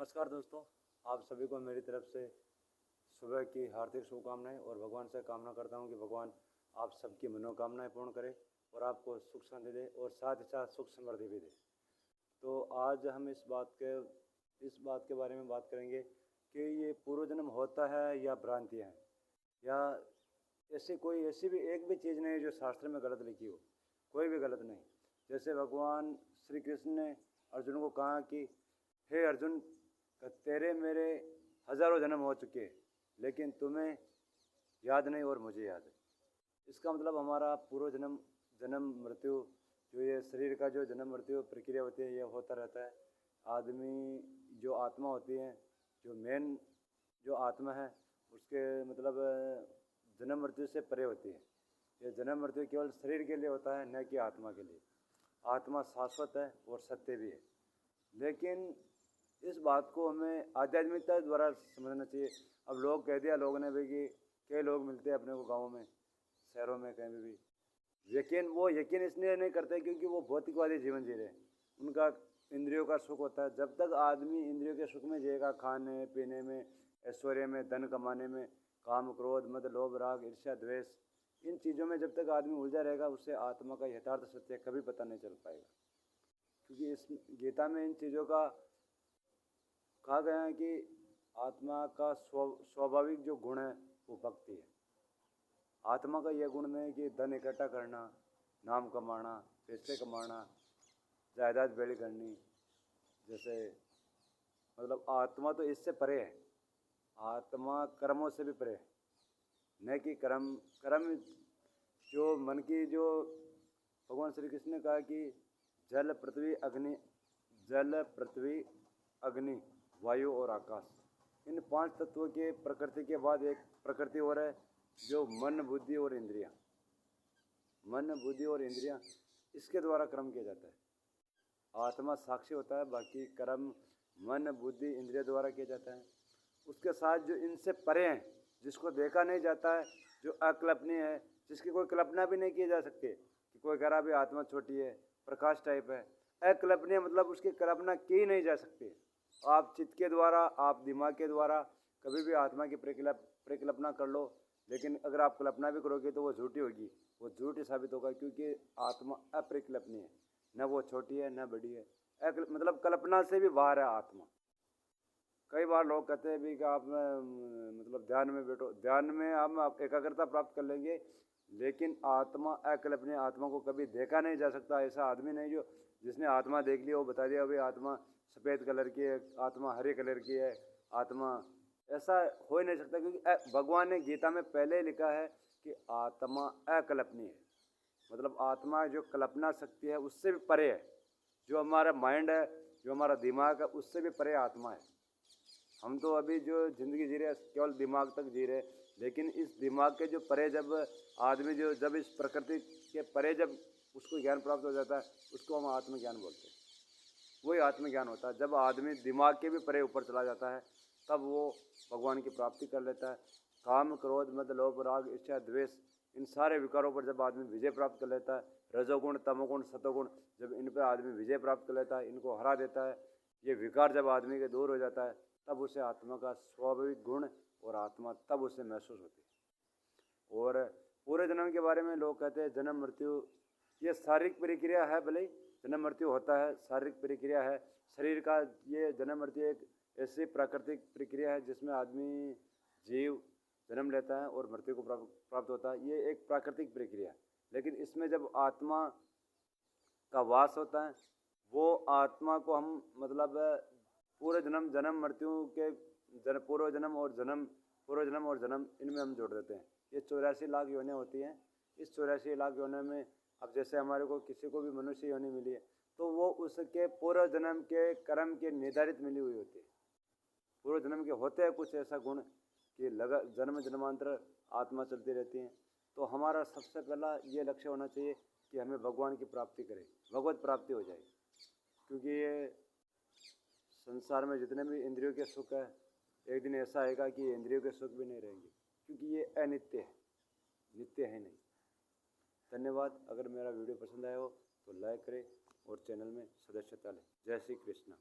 नमस्कार दोस्तों, आप सभी को मेरी तरफ से सुबह की हार्दिक शुभकामनाएं और भगवान से कामना करता हूं कि भगवान आप सबकी मनोकामनाएं पूर्ण करे और आपको सुख शांति दे और साथ ही साथ सुख समृद्धि भी दे। तो आज हम इस बात के बारे में बात करेंगे कि ये पूर्व जन्म होता है या भ्रांतियाँ हैं, या ऐसी भी एक भी चीज़ नहीं है जो शास्त्र में गलत लिखी हो, कोई भी गलत नहीं। जैसे भगवान श्री कृष्ण ने अर्जुन को कहा कि हे अर्जुन, तेरे मेरे हजारों जन्म हो चुके, लेकिन तुम्हें याद नहीं और मुझे याद है। इसका मतलब हमारा पूर्व जन्म जन्म मृत्यु, जो ये शरीर का जो जन्म मृत्यु प्रक्रिया होती है, ये होता रहता है। आदमी जो आत्मा होती है, जो मेन जो आत्मा है, उसके मतलब जन्म मृत्यु से परे होती है। ये जन्म मृत्यु केवल शरीर के लिए होता है, न कि आत्मा के लिए। आत्मा शाश्वत है और सत्य भी है, लेकिन इस बात को हमें आध्यात्मिकता द्वारा समझना चाहिए। अब लोग कह दिया लोगों ने भी कि कई लोग मिलते हैं अपने को गाँव में, शहरों में, कहीं भी वो यकीन इसलिए नहीं करते क्योंकि वो भौतिकवादी जीवन जी रहे हैं। उनका इंद्रियों का सुख होता है। जब तक आदमी इंद्रियों के सुख में जिएगा, खाने पीने में, ऐश्वर्य में, धन कमाने में, काम क्रोध मद लोभ राग ईर्ष्या द्वेष, इन चीज़ों में जब तक आदमी उलझा रहेगा, उससे आत्मा का यथार्थ सत्य कभी पता नहीं चल पाएगा। क्योंकि इस गीता में इन चीज़ों का कहा गया है कि आत्मा का स्वाभाविक जो गुण है वो भक्ति है। आत्मा का यह गुण नहीं कि धन इकट्ठा करना, नाम कमाना, पैसे कमाना, जायदाद बेड़ी करनी। जैसे मतलब आत्मा तो इससे परे है। आत्मा कर्मों से भी परे है, न कि कर्म जो मन की, जो भगवान श्री कृष्ण ने कहा कि जल पृथ्वी अग्नि वायु और आकाश, इन 5 तत्वों के प्रकृति के बाद एक प्रकृति और है, जो मन बुद्धि और इंद्रियां। मन बुद्धि और इंद्रियां, इसके द्वारा कर्म किया जाता है। आत्मा साक्षी होता है, बाकी कर्म मन बुद्धि इंद्रिय द्वारा किया जाता है। उसके साथ जो इनसे परे हैं, जिसको देखा नहीं जाता है, जो अकल्पनीय है, जिसकी कोई कल्पना भी नहीं की जा सकती कि कोई कह रहा भी आत्मा छोटी है, प्रकाश टाइप है। अकल्पनीय मतलब उसकी कल्पना की नहीं जा सकती। आप चित्त के द्वारा, आप दिमाग के द्वारा कभी भी आत्मा की परिकल्पना कर लो, लेकिन अगर आप कल्पना भी करोगे तो वो झूठी होगी, वो झूठी साबित होगा, क्योंकि आत्मा अपरिकल्पनीय है। न वो छोटी है न बड़ी है, मतलब कल्पना से भी बाहर है आत्मा। कई बार लोग कहते हैं भी कि आप मतलब ध्यान में बैठो, ध्यान में हम एकाग्रता प्राप्त कर लेंगे, लेकिन आत्मा अकल्पनीय, आत्मा को कभी देखा नहीं जा सकता। ऐसा आदमी नहीं जो जिसने आत्मा देख लिया वो बता दिया भाई आत्मा सफ़ेद कलर की है, आत्मा हरे कलर की है, आत्मा, ऐसा हो ही नहीं सकता। क्योंकि भगवान ने गीता में पहले लिखा है कि आत्मा अकल्पनीय है, मतलब आत्मा जो कल्पना शक्ति है उससे भी परे है। जो हमारा माइंड है, जो हमारा दिमाग है, उससे भी परे आत्मा है। हम तो अभी जो ज़िंदगी जी रहे हैं केवल दिमाग तक जी रहे हैं, लेकिन इस दिमाग के जो परे जब आदमी जब इस प्रकृति के परे जब उसको ज्ञान प्राप्त हो जाता है, उसको हम आत्मज्ञान बोलते हैं। वही आत्मज्ञान होता है। जब आदमी दिमाग के भी परे ऊपर चला जाता है, तब वो भगवान की प्राप्ति कर लेता है। काम क्रोध मद लोभ राग ईर्ष्या द्वेष, इन सारे विकारों पर जब आदमी विजय प्राप्त कर लेता है, रजोगुण तमोगुण सतोगुण, जब इन पर आदमी विजय प्राप्त कर लेता है, इनको हरा देता है, ये विकार जब आदमी के दूर हो जाता है, तब उसे आत्मा का स्वाभाविक गुण और आत्मा तब उसे महसूस होती है। और पूरे जन्म के बारे में लोग कहते हैं जन्म मृत्यु ये शारीरिक प्रक्रिया है, भले जन्म मृत्यु होता है, शारीरिक प्रक्रिया है शरीर का। ये जन्म मृत्यु एक ऐसी प्राकृतिक प्रक्रिया है जिसमें आदमी जीव जन्म लेता है और मृत्यु को प्राप्त होता है। ये एक प्राकृतिक प्रक्रिया है, लेकिन इसमें जब आत्मा का वास होता है, वो आत्मा को हम मतलब पूरे जन्म मृत्यु के पूर्व जन्म और जन्म इनमें हम जोड़ देते हैं। ये 84 लाख योनियाँ होती हैं। इस 84 लाख योनियों में अब जैसे हमारे को किसी को भी मनुष्य योनि मिली है, तो वो उसके पूर्व जन्म के कर्म के निर्धारित मिली हुई होती है। पूर्व जन्म के होते हैं कुछ ऐसा गुण कि जन्म जन्मांतर आत्मा चलती रहती है। तो हमारा सबसे पहला ये लक्ष्य होना चाहिए कि हमें भगवान की प्राप्ति करें, भगवत प्राप्ति हो जाए। क्योंकि ये संसार में जितने भी इंद्रियों के सुख है, एक दिन ऐसा आएगा कि इंद्रियों के सुख भी नहीं रहेंगे, क्योंकि ये अनित्य है, नित्य है नहीं। धन्यवाद। अगर मेरा वीडियो पसंद आया हो तो लाइक करें और चैनल में सदस्यता लें। जय श्री कृष्ण।